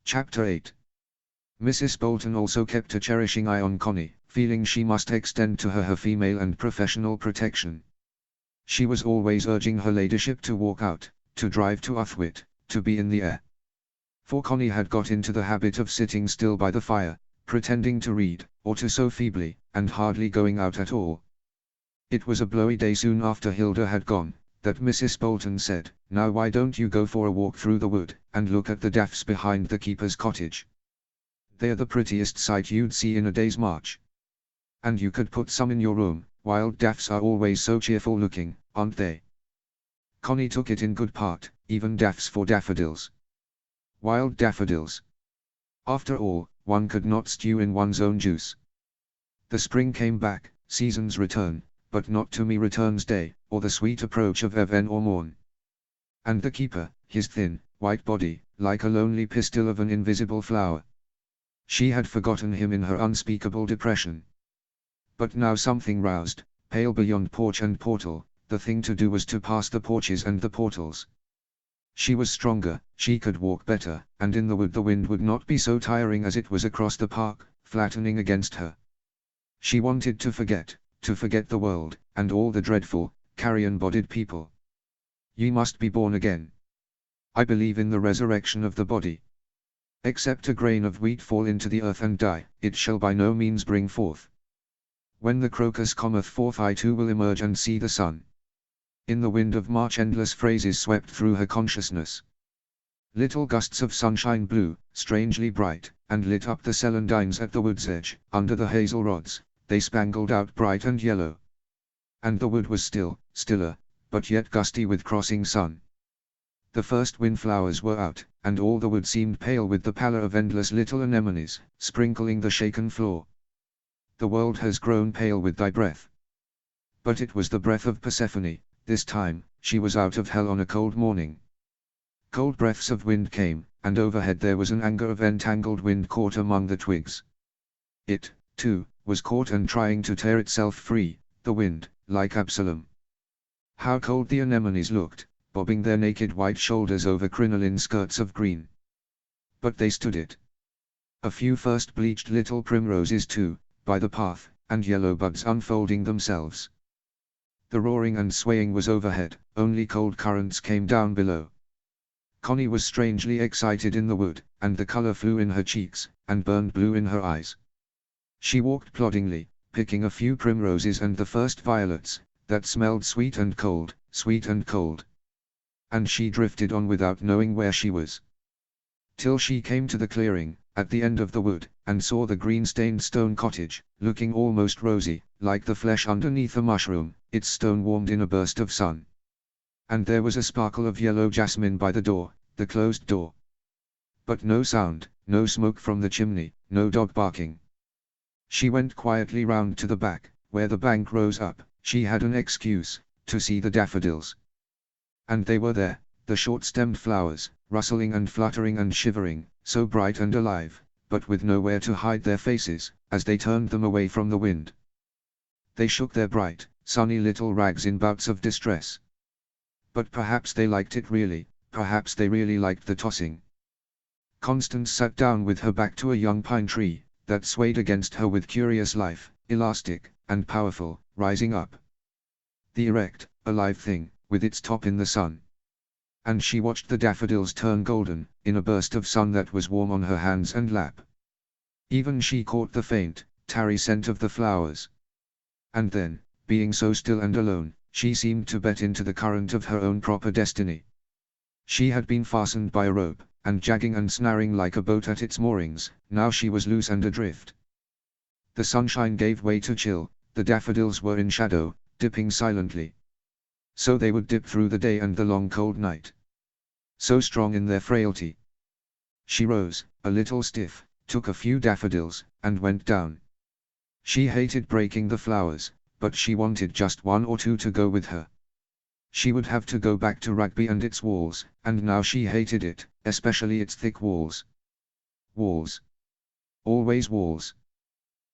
Chapter 8. Mrs. Bolton also kept a cherishing eye on Connie, feeling she must extend to her female and professional protection. She was always urging her ladyship to walk out, to drive to Uthwit, to be in the air. For Connie had got into the habit of sitting still by the fire, pretending to read, or to sew feebly, and hardly going out at all. It was a blowy day soon after Hilda had gone, that Mrs. Bolton said, "Now why don't you go for a walk through the wood, and look at the daffs behind the keeper's cottage? They're the prettiest sight you'd see in a day's march. And you could put some in your room. Wild daffs are always so cheerful looking, aren't they?" Connie took it in good part, even daffs for daffodils. Wild daffodils. After all, one could not stew in one's own juice. The spring came back, seasons return, but not to me returns day, or the sweet approach of even or morn. And the keeper, his thin, white body, like a lonely pistil of an invisible flower. She had forgotten him in her unspeakable depression. But now something roused, pale beyond porch and portal, the thing to do was to pass the porches and the portals. She was stronger, she could walk better, and in the wood the wind would not be so tiring as it was across the park, flattening against her. She wanted to forget the world, and all the dreadful, carrion-bodied people. "Ye must be born again. I believe in the resurrection of the body. Except a grain of wheat fall into the earth and die, it shall by no means bring forth. When the crocus cometh forth I too will emerge and see the sun." In the wind of March endless phrases swept through her consciousness. Little gusts of sunshine blew, strangely bright, and lit up the celandines at the wood's edge. Under the hazel rods, they spangled out bright and yellow. And the wood was still, stiller, but yet gusty with crossing sun. The first windflowers were out, and all the wood seemed pale with the pallor of endless little anemones, sprinkling the shaken floor. "The world has grown pale with thy breath." But it was the breath of Persephone. This time, she was out of hell on a cold morning. Cold breaths of wind came, and overhead there was an anger of entangled wind caught among the twigs. It, too, was caught and trying to tear itself free, the wind, like Absalom. How cold the anemones looked, bobbing their naked white shoulders over crinoline skirts of green. But they stood it. A few first bleached little primroses too, by the path, and yellow buds unfolding themselves. The roaring and swaying was overhead, only cold currents came down below. Connie was strangely excited in the wood, and the color flew in her cheeks, and burned blue in her eyes. She walked ploddingly, picking a few primroses and the first violets, that smelled sweet and cold, sweet and cold. And she drifted on without knowing where she was. Till she came to the clearing, at the end of the wood, and saw the green-stained stone cottage, looking almost rosy, like the flesh underneath a mushroom, its stone warmed in a burst of sun. And there was a sparkle of yellow jasmine by the door, the closed door. But no sound, no smoke from the chimney, no dog barking. She went quietly round to the back, where the bank rose up. She had an excuse, to see the daffodils. And they were there, the short-stemmed flowers, rustling and fluttering and shivering, so bright and alive, but with nowhere to hide their faces, as they turned them away from the wind. They shook their bright, sunny little rags in bouts of distress. But perhaps they liked it really, perhaps they really liked the tossing. Constance sat down with her back to a young pine tree, that swayed against her with curious life, elastic, and powerful, rising up. The erect, alive thing, with its top in the sun. And she watched the daffodils turn golden, in a burst of sun that was warm on her hands and lap. Even she caught the faint, tarry scent of the flowers. And then, being so still and alone, she seemed to bet into the current of her own proper destiny. She had been fastened by a rope, and jagging and snaring like a boat at its moorings. Now she was loose and adrift. The sunshine gave way to chill, the daffodils were in shadow, dipping silently. So they would dip through the day and the long cold night. So strong in their frailty. She rose, a little stiff, took a few daffodils, and went down. She hated breaking the flowers, but she wanted just one or two to go with her. She would have to go back to Rugby and its walls, and now she hated it, especially its thick walls. Walls. Always walls.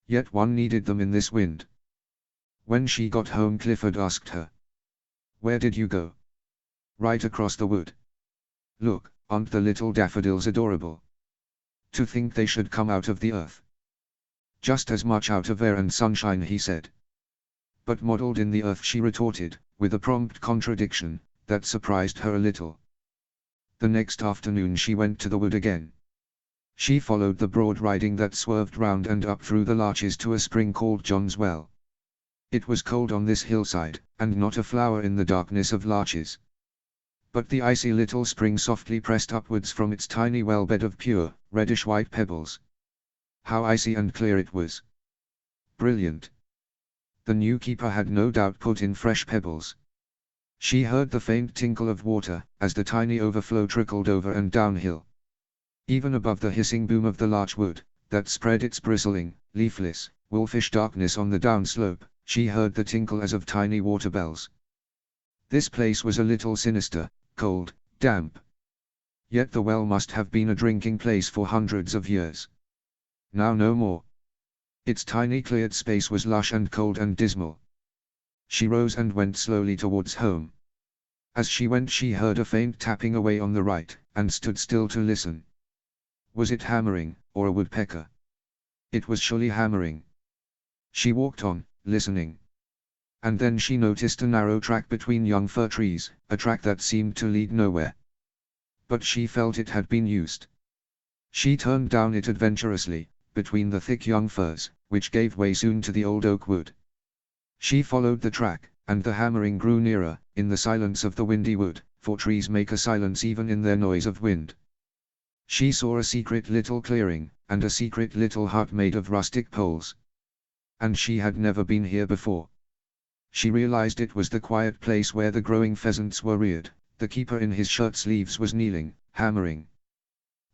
Yet one needed them in this wind. When she got home Clifford asked her, "Where did you go?" "Right across the wood. Look, aren't the little daffodils adorable?" To think they should come out of the earth. Just as much out of air and sunshine, he said. But modeled in the earth, she retorted, with a prompt contradiction that surprised her a little. The next afternoon she went to the wood again. She followed the broad riding that swerved round and up through the larches to a spring called John's Well. It was cold on this hillside, and not a flower in the darkness of larches. But the icy little spring softly pressed upwards from its tiny well bed of pure, reddish-white pebbles. How icy and clear it was! Brilliant! The new keeper had no doubt put in fresh pebbles. She heard the faint tinkle of water, as the tiny overflow trickled over and downhill. Even above the hissing boom of the larch wood, that spread its bristling, leafless, wolfish darkness on the downslope, she heard the tinkle as of tiny water bells. This place was a little sinister, cold, damp. Yet the well must have been a drinking place for hundreds of years. Now no more. Its tiny cleared space was lush and cold and dismal. She rose and went slowly towards home. As she went she heard a faint tapping away on the right, and stood still to listen. Was it hammering, or a woodpecker? It was surely hammering. She walked on, listening. And then she noticed a narrow track between young fir trees, a track that seemed to lead nowhere. But she felt it had been used. She turned down it adventurously, between the thick young firs, which gave way soon to the old oak wood. She followed the track, and the hammering grew nearer, in the silence of the windy wood, for trees make a silence even in their noise of wind. She saw a secret little clearing, and a secret little hut made of rustic poles. And she had never been here before. She realized it was the quiet place where the growing pheasants were reared. The keeper in his shirt sleeves was kneeling, hammering.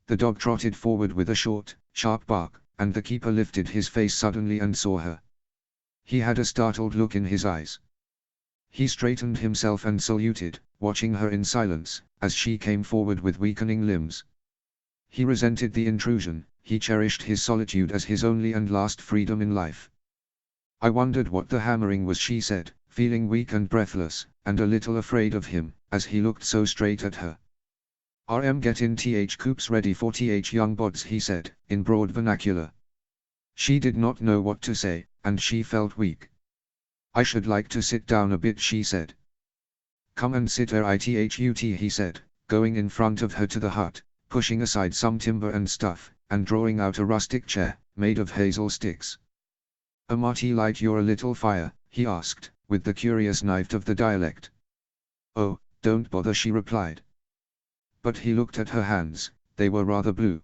The dog trotted forward with a short, sharp bark, and the keeper lifted his face suddenly and saw her. He had a startled look in his eyes. He straightened himself and saluted, watching her in silence, as she came forward with weakening limbs. He resented the intrusion, he cherished his solitude as his only and last freedom in life. I wondered what the hammering was, she said, feeling weak and breathless, and a little afraid of him, as he looked so straight at her. "RM gettin' coops ready for young bods," he said, in broad vernacular. She did not know what to say, and she felt weak. "I should like to sit down a bit," she said. "Come and sit itHut," he said, going in front of her to the hut, pushing aside some timber and stuff, and drawing out a rustic chair, made of hazel sticks. "A mighty light your little fire?" he asked, with the curious knife of the dialect. "Oh, don't bother," she replied. But he looked at her hands, they were rather blue.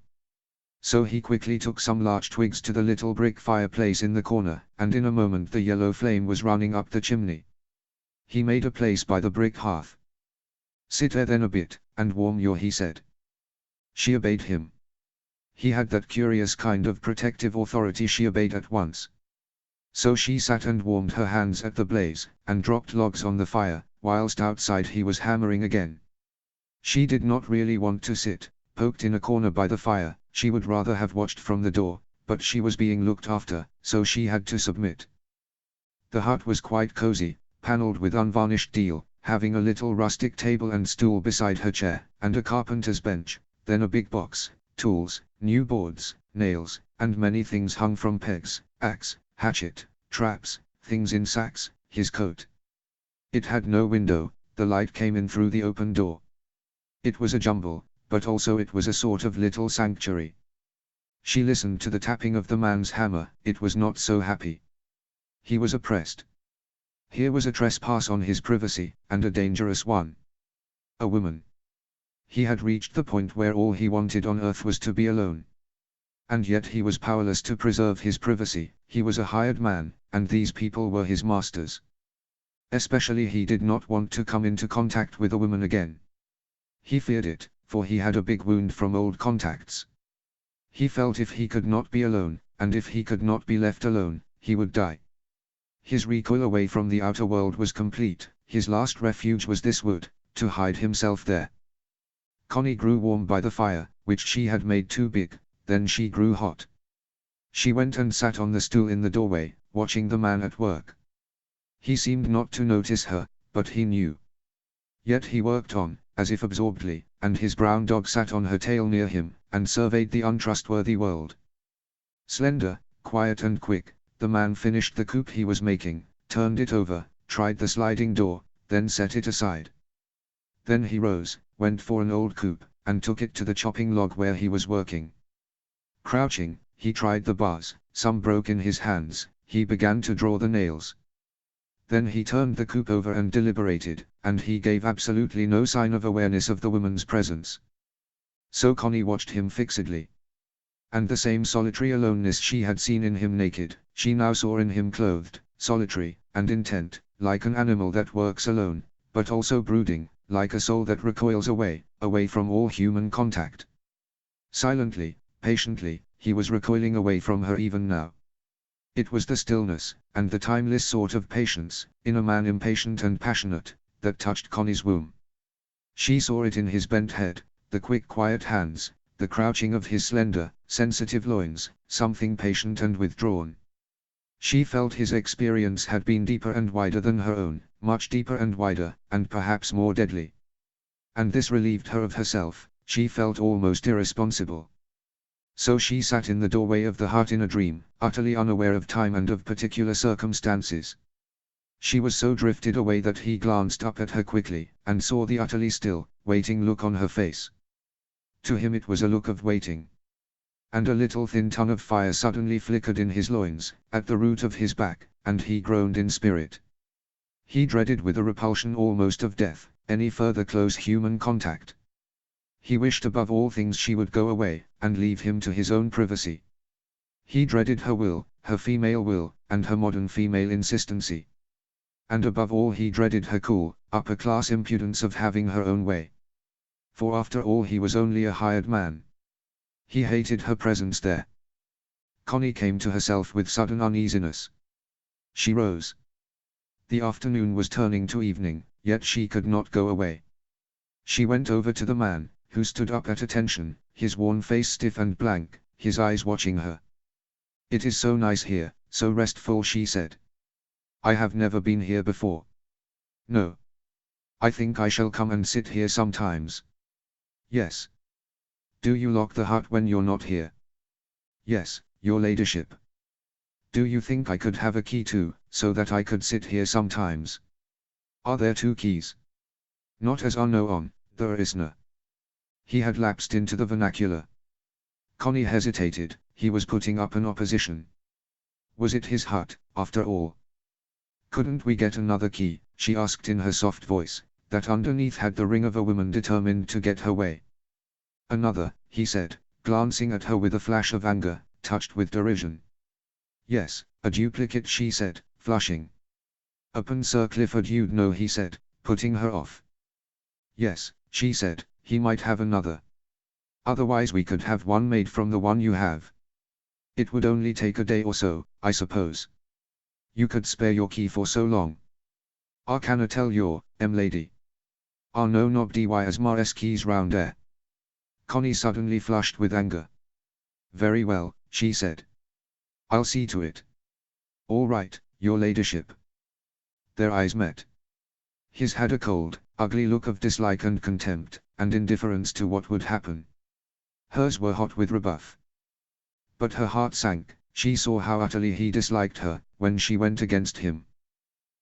So he quickly took some large twigs to the little brick fireplace in the corner, and in a moment the yellow flame was running up the chimney. He made a place by the brick hearth. "Sit there then a bit, and warm your," he said. She obeyed him. He had that curious kind of protective authority. She obeyed at once. So she sat and warmed her hands at the blaze, and dropped logs on the fire, whilst outside he was hammering again. She did not really want to sit, poked in a corner by the fire. She would rather have watched from the door, but she was being looked after, so she had to submit. The hut was quite cozy, panelled with unvarnished deal, having a little rustic table and stool beside her chair, and a carpenter's bench, then a big box, tools, new boards, nails, and many things hung from pegs, axe, hatchet, traps, things in sacks, his coat. It had no window, the light came in through the open door. It was a jumble, but also it was a sort of little sanctuary. She listened to the tapping of the man's hammer. It was not so happy. He was oppressed. Here was a trespass on his privacy, and a dangerous one. A woman. He had reached the point where all he wanted on earth was to be alone. And yet he was powerless to preserve his privacy. He was a hired man, and these people were his masters. Especially he did not want to come into contact with a woman again. He feared it, for he had a big wound from old contacts. He felt if he could not be alone, and if he could not be left alone, he would die. His recoil away from the outer world was complete. His last refuge was this wood, to hide himself there. Connie grew warm by the fire, which she had made too big. Then she grew hot. She went and sat on the stool in the doorway, watching the man at work. He seemed not to notice her, but he knew. Yet he worked on, as if absorbedly, and his brown dog sat on her tail near him, and surveyed the untrustworthy world. Slender, quiet and quick, the man finished the coupe he was making, turned it over, tried the sliding door, then set it aside. Then he rose, went for an old coupe, and took it to the chopping log where he was working. Crouching, he tried the bars, some broke in his hands, he began to draw the nails. Then he turned the coupe over and deliberated, and he gave absolutely no sign of awareness of the woman's presence. So Connie watched him fixedly. And the same solitary aloneness she had seen in him naked, she now saw in him clothed, solitary, and intent, like an animal that works alone, but also brooding, like a soul that recoils away from all human contact. Silently, patiently, he was recoiling away from her even now. It was the stillness, and the timeless sort of patience, in a man impatient and passionate, that touched Connie's womb. She saw it in his bent head, the quick quiet hands, the crouching of his slender, sensitive loins, something patient and withdrawn. She felt his experience had been deeper and wider than her own, much deeper and wider, and perhaps more deadly. And this relieved her of herself, she felt almost irresponsible. So she sat in the doorway of the hut in a dream, utterly unaware of time and of particular circumstances. She was so drifted away that he glanced up at her quickly, and saw the utterly still, waiting look on her face. To him it was a look of waiting. And a little thin tongue of fire suddenly flickered in his loins, at the root of his back, and he groaned in spirit. He dreaded with a repulsion almost of death, any further close human contact. He wished above all things she would go away, and leave him to his own privacy. He dreaded her will, her female will, and her modern female insistency. And above all he dreaded her cool, upper-class impudence of having her own way. For after all he was only a hired man. He hated her presence there. Connie came to herself with sudden uneasiness. She rose. The afternoon was turning to evening, yet she could not go away. She went over to the man, who stood up at attention, his worn face stiff and blank, his eyes watching her. "It is so nice here, so restful," she said. "I have never been here before." "No. I think I shall come and sit here sometimes." "Yes." "Do you lock the hut when you're not here?" "Yes, your ladyship." "Do you think I could have a key too, so that I could sit here sometimes?" "Are there two keys?" "Not as I know on, there isna." He had lapsed into the vernacular. Connie hesitated, he was putting up an opposition. Was it his hut, after all? "Couldn't we get another key?" she asked in her soft voice, that underneath had the ring of a woman determined to get her way. "Another," he said, glancing at her with a flash of anger, touched with derision. "Yes, a duplicate," she said, flushing. "Upon Sir Clifford you'd know," he said, putting her off. "Yes," she said, "he might have another. Otherwise we could have one made from the one you have. It would only take a day or so, I suppose. You could spare your key for so long." "I canna tell your, lady. I know not dy as Morris keys round there." Connie suddenly flushed with anger. "Very well," she said. "I'll see to it." "All right, your ladyship." Their eyes met. His had a cold, ugly look of dislike and contempt, and indifference to what would happen. Hers were hot with rebuff. But her heart sank, she saw how utterly he disliked her, when she went against him.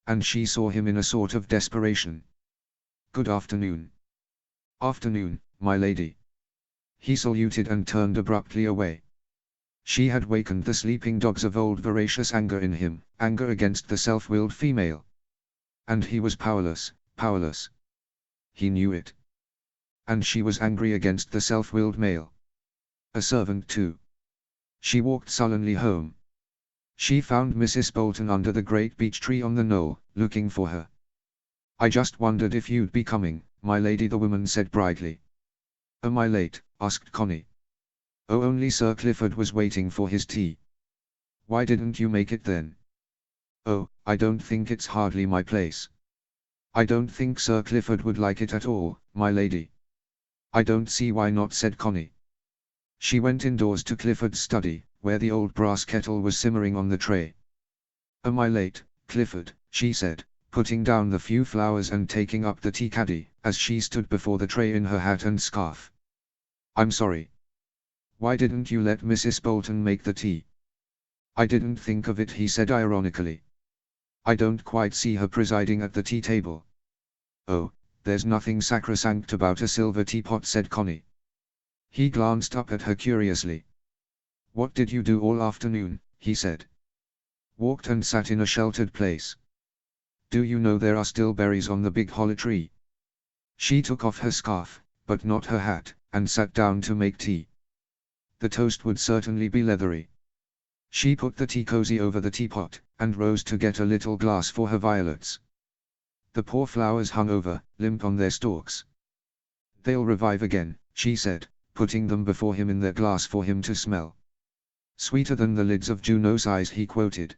And she saw him in a sort of desperation. "Good afternoon." "Afternoon, my lady." He saluted and turned abruptly away. She had wakened the sleeping dogs of old voracious anger in him, anger against the self-willed female. And he was powerless, powerless. He knew it. And she was angry against the self-willed male. A servant too. She walked sullenly home. She found Mrs. Bolton under the great beech tree on the knoll, looking for her. "I just wondered if you'd be coming, my lady," the woman said brightly. "Am I late?" asked Connie. "Oh, only Sir Clifford was waiting for his tea." "Why didn't you make it then?" "Oh, I don't think it's hardly my place." "I don't think Sir Clifford would like it at all, my lady." "I don't see why not," said Connie. She went indoors to Clifford's study, where the old brass kettle was simmering on the tray. "Am I late, Clifford?" she said, putting down the few flowers and taking up the tea caddy, as she stood before the tray in her hat and scarf. "I'm sorry. Why didn't you let Mrs. Bolton make the tea?" "I didn't think of it," he said ironically. "I don't quite see her presiding at the tea table." "Oh, there's nothing sacrosanct about a silver teapot," said Connie. He glanced up at her curiously. "What did you do all afternoon?" he said. "Walked and sat in a sheltered place." "Do you know there are still berries on the big holly tree?" She took off her scarf, but not her hat, and sat down to make tea. The toast would certainly be leathery. She put the tea cozy over the teapot, and rose to get a little glass for her violets. The poor flowers hung over, limp on their stalks. "They'll revive again," she said, putting them before him in their glass for him to smell. "Sweeter than the lids of Juno's eyes," he quoted.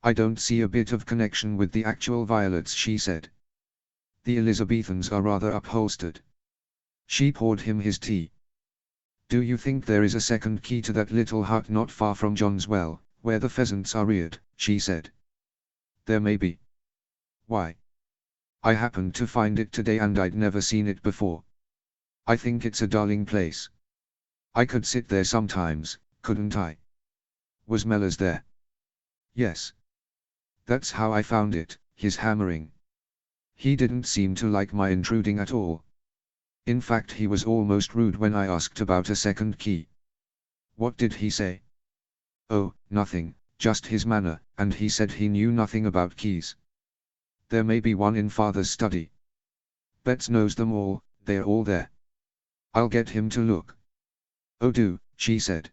"I don't see a bit of connection with the actual violets," she said. "The Elizabethans are rather upholstered." She poured him his tea. "Do you think there is a second key to that little hut not far from John's Well, where the pheasants are reared?" she said. "There may be." "Why?" "I happened to find it today and I'd never seen it before. I think it's a darling place. I could sit there sometimes, couldn't I?" "Was Mellors there?" "Yes. That's how I found it, his hammering. He didn't seem to like my intruding at all. In fact, he was almost rude when I asked about a second key." "What did he say?" "Oh, nothing, just his manner, and he said he knew nothing about keys. There may be one in Father's study. Betts knows them all, they're all there. I'll get him to look." "Oh do," she said.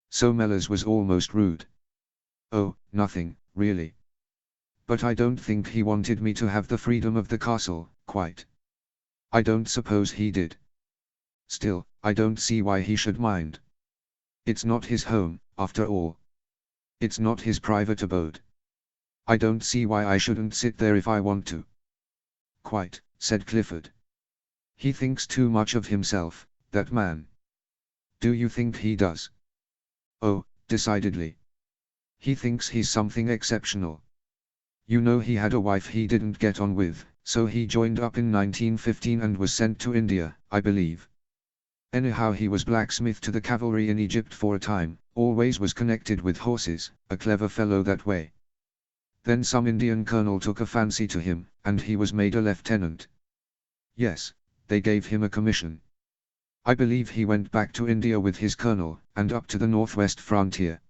So Mellors was almost rude. "Oh, nothing, really. But I don't think he wanted me to have the freedom of the castle, quite. I don't suppose he did. Still, I don't see why he should mind. It's not his home, after all. It's not his private abode. I don't see why I shouldn't sit there if I want to." "Quite," said Clifford. "He thinks too much of himself, that man." "Do you think he does?" "Oh, decidedly. He thinks he's something exceptional. You know, he had a wife he didn't get on with, so he joined up in 1915 and was sent to India, I believe. Anyhow, he was blacksmith to the cavalry in Egypt for a time, always was connected with horses, a clever fellow that way. Then some Indian colonel took a fancy to him, and he was made a lieutenant. Yes, they gave him a commission. I believe he went back to India with his colonel, and up to the northwest frontier.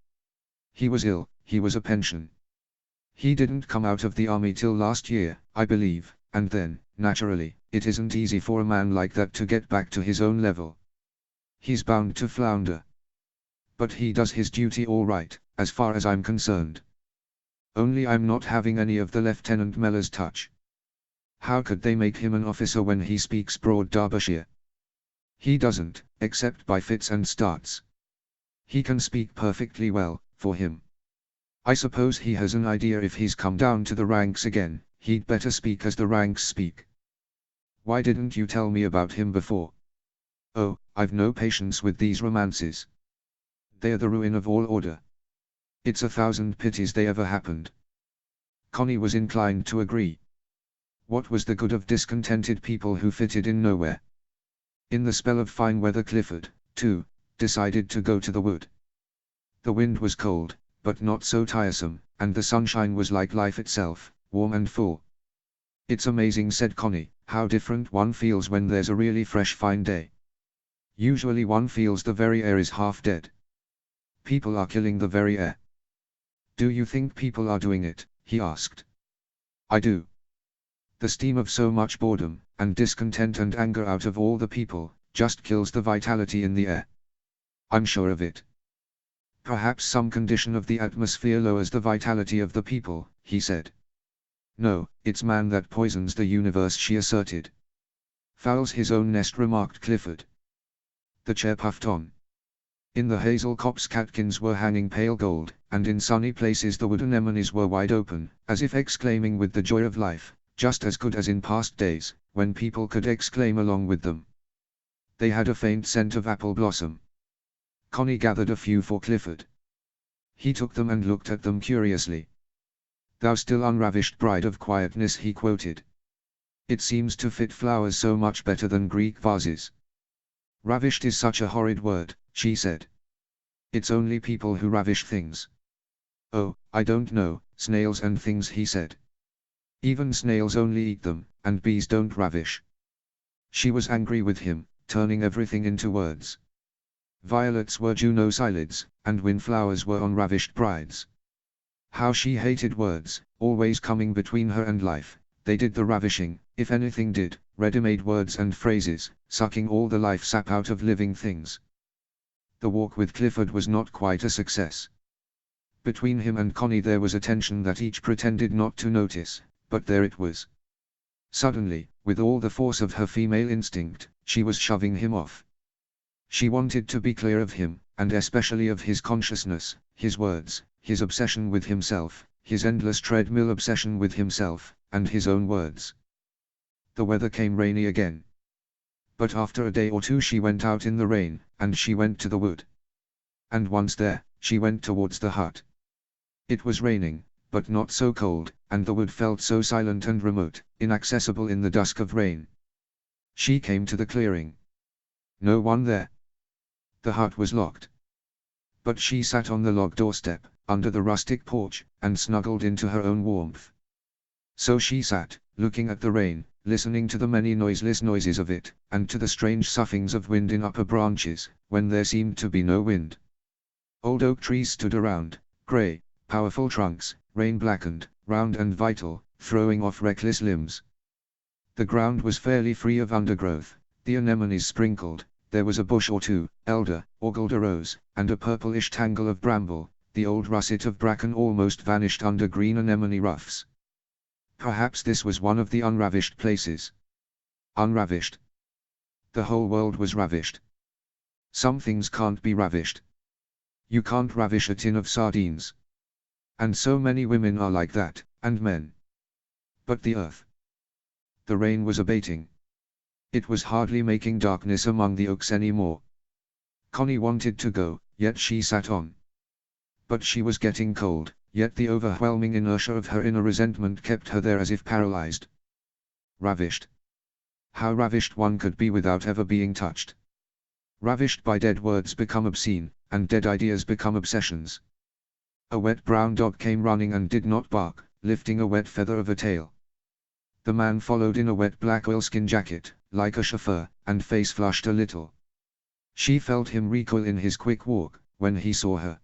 He was ill, he was a pension. He didn't come out of the army till last year, I believe, and then, naturally, it isn't easy for a man like that to get back to his own level. He's bound to flounder. But he does his duty all right, as far as I'm concerned. Only I'm not having any of the Lieutenant Mellors touch. How could they make him an officer when he speaks broad Derbyshire? He doesn't, except by fits and starts. He can speak perfectly well, for him. I suppose he has an idea if he's come down to the ranks again, he'd better speak as the ranks speak. Why didn't you tell me about him before?" "Oh, I've no patience with these romances. They're the ruin of all order. It's 1,000 pities they ever happened." Connie was inclined to agree. What was the good of discontented people who fitted in nowhere? In the spell of fine weather, Clifford, too, decided to go to the wood. The wind was cold, but not so tiresome, and the sunshine was like life itself, warm and full. "It's amazing," said Connie, "how different one feels when there's a really fresh fine day. Usually one feels the very air is half dead. People are killing the very air." "Do you think people are doing it?" he asked. "I do. The steam of so much boredom, and discontent and anger out of all the people, just kills the vitality in the air. I'm sure of it." "Perhaps some condition of the atmosphere lowers the vitality of the people," he said. "No, it's man that poisons the universe," she asserted. "Fouls his own nest," remarked Clifford. The chair puffed on. In the hazel copse catkins were hanging pale gold, and in sunny places the wood anemones were wide open, as if exclaiming with the joy of life, just as good as in past days, when people could exclaim along with them. They had a faint scent of apple blossom. Connie gathered a few for Clifford. He took them and looked at them curiously. "Thou still unravished bride of quietness," he quoted. It seems to fit flowers so much better than Greek vases. Ravished is such a horrid word, she said. It's only people who ravish things. Oh, I don't know, snails and things, he said. Even snails only eat them, and bees don't ravish. She was angry with him, turning everything into words. Violets were Juno-cylids, and windflowers were unravished brides. How she hated words, always coming between her and life. They did the ravishing, if anything did, ready-made words and phrases, sucking all the life sap out of living things. The walk with Clifford was not quite a success. Between him and Connie there was a tension that each pretended not to notice, but there it was. Suddenly, with all the force of her female instinct, she was shoving him off. She wanted to be clear of him, and especially of his consciousness, his words, his obsession with himself, his endless treadmill obsession with himself, and his own words. The weather came rainy again. But after a day or two she went out in the rain, and she went to the wood. And once there, she went towards the hut. It was raining, but not so cold, and the wood felt so silent and remote, inaccessible in the dusk of rain. She came to the clearing. No one there. The hut was locked. But she sat on the log doorstep, under the rustic porch, and snuggled into her own warmth. So she sat, looking at the rain, listening to the many noiseless noises of it, and to the strange soughings of wind in upper branches, when there seemed to be no wind. Old oak trees stood around, grey, powerful trunks, rain-blackened, round and vital, throwing off reckless limbs. The ground was fairly free of undergrowth, the anemones sprinkled, there was a bush or two, elder, or guelder rose, and a purplish tangle of bramble, the old russet of bracken almost vanished under green anemone ruffs. Perhaps this was one of the unravished places. Unravished. The whole world was ravished. Some things can't be ravished. You can't ravish a tin of sardines. And so many women are like that, and men. But the earth. The rain was abating. It was hardly making darkness among the oaks anymore. Connie wanted to go, yet she sat on. But she was getting cold, yet the overwhelming inertia of her inner resentment kept her there as if paralyzed. Ravished. How ravished one could be without ever being touched. Ravished by dead words become obscene, and dead ideas become obsessions. A wet brown dog came running and did not bark, lifting a wet feather of a tail. The man followed in a wet black oilskin jacket, like a chauffeur, and face flushed a little. She felt him recoil in his quick walk, when he saw her.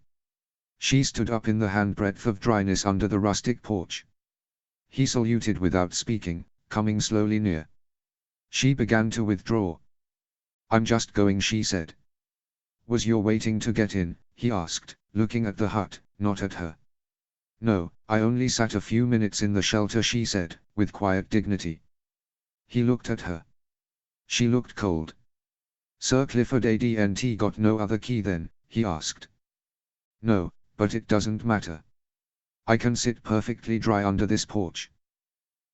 She stood up in the handbreadth of dryness under the rustic porch. He saluted without speaking, coming slowly near. She began to withdraw. "I'm just going," she said. "Was you waiting to get in?" he asked, looking at the hut, not at her. "No, I only sat a few minutes in the shelter," she said, with quiet dignity. He looked at her. She looked cold. "Sir Clifford Adnt got no other key then?" he asked. "No, but it doesn't matter. I can sit perfectly dry under this porch.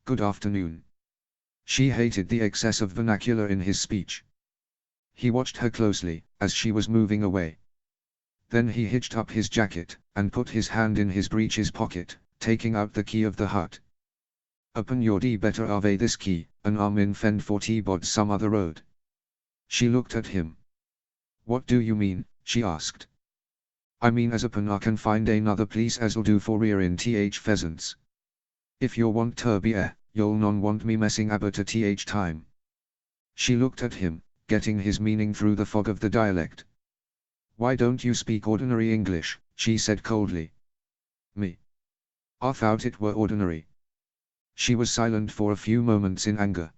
Good afternoon." She hated the excess of vernacular in his speech. He watched her closely, as she was moving away. Then he hitched up his jacket, and put his hand in his breeches pocket, taking out the key of the hut. "Upon your d better ave this key, an arm in fend for T-bod some other road." She looked at him. "What do you mean?" she asked. "I mean as upon I can find another place as'll do for rearing pheasants. If you want turby you'll non want me messing about a time." She looked at him, getting his meaning through the fog of the dialect. "Why don't you speak ordinary English?" she said coldly. "Me? I thought it were ordinary." She was silent for a few moments in anger.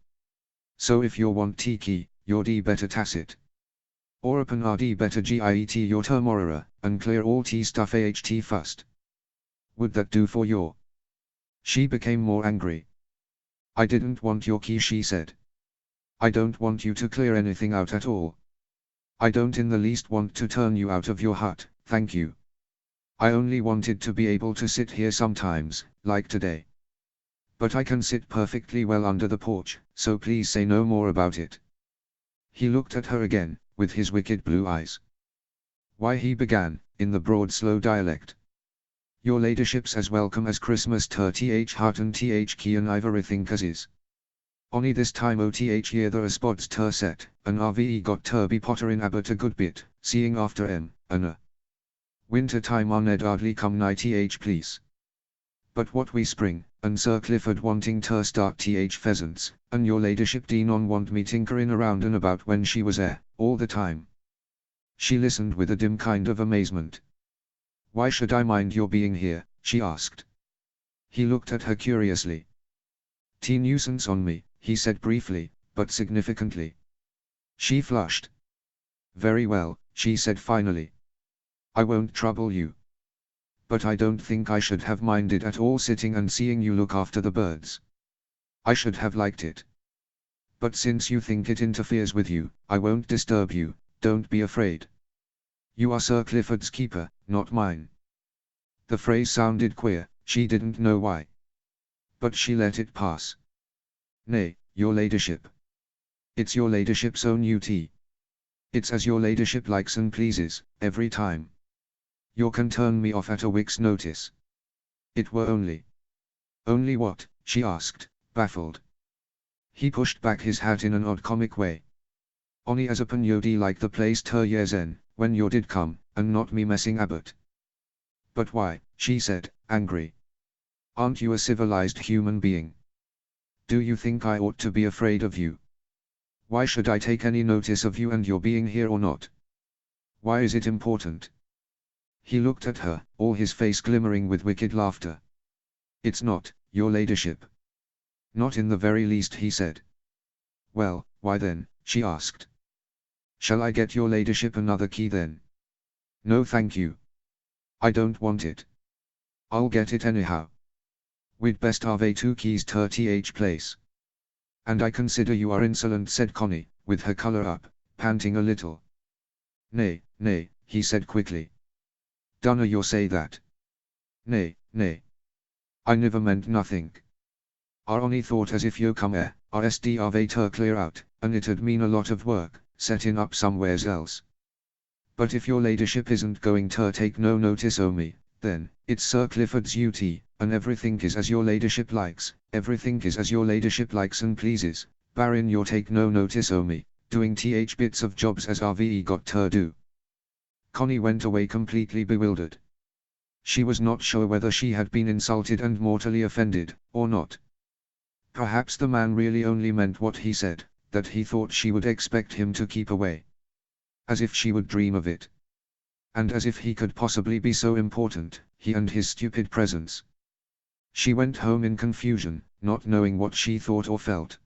"So if you want key, you'd better tacit. Or upon I'd better giet your termorera, and clear all stuff aht first. Would that do for you?" She became more angry. "I didn't want your key," she said. "I don't want you to clear anything out at all. I don't in the least want to turn you out of your hut, thank you. I only wanted to be able to sit here sometimes, like today. But I can sit perfectly well under the porch, so please say no more about it." He looked at her again, with his wicked blue eyes. "Why," he began, in the broad slow dialect. "Your ladyship's as welcome as Christmas hut and key and ivory think as is." Only this time oth year the spots ter set, and RVE got ter be potter in abbot a good bit, seeing after and winter time on Ned hardly come nigh th please. But what we spring, and Sir Clifford wanting ter start th pheasants, and your ladyship Dean on want me tinkering around and about when she was all the time. She listened with a dim kind of amazement. Why should I mind your being here, she asked. He looked at her curiously. Nuisance on me, he said briefly, but significantly. She flushed. Very well, she said finally. I won't trouble you. But I don't think I should have minded at all sitting and seeing you look after the birds. I should have liked it. But since you think it interferes with you, I won't disturb you, don't be afraid. You are Sir Clifford's keeper, not mine. The phrase sounded queer, she didn't know why. But she let it pass. Nay, your ladyship. It's your ladyship's own duty. It's as your ladyship likes and pleases, every time. You can turn me off at a week's notice. It were only. Only what? She asked, baffled. He pushed back his hat in an odd comic way. Only as a yodi like the place ter years en, when you did come, and not me messing abbot. But why, she said, angry. Aren't you a civilized human being? Do you think I ought to be afraid of you? Why should I take any notice of you and your being here or not? Why is it important? He looked at her, all his face glimmering with wicked laughter. It's not, your ladyship. Not in the very least, he said. Well, why then, she asked. Shall I get your ladyship another key then? No thank you. I don't want it. I'll get it anyhow. We'd best have 2 keys ter th place. And I consider you are insolent, said Connie, with her colour up, panting a little. Nay, nay, he said quickly. Dunna you say that. Nay, nay. I never meant nothing. I only thought as if you come RSD ter clear out, and it'd mean a lot of work, setting up somewheres else. But if your ladyship isn't going ter take no notice o' me, then, it's Sir Clifford's duty, and everything is as your ladyship likes, everything is as your ladyship likes and pleases, barrin' you take no notice o' me, doing th bits of jobs as RVE got ter do. Connie went away completely bewildered. She was not sure whether she had been insulted and mortally offended, or not. Perhaps the man really only meant what he said, that he thought she would expect him to keep away. As if she would dream of it. And as if he could possibly be so important, he and his stupid presence. She went home in confusion, not knowing what she thought or felt.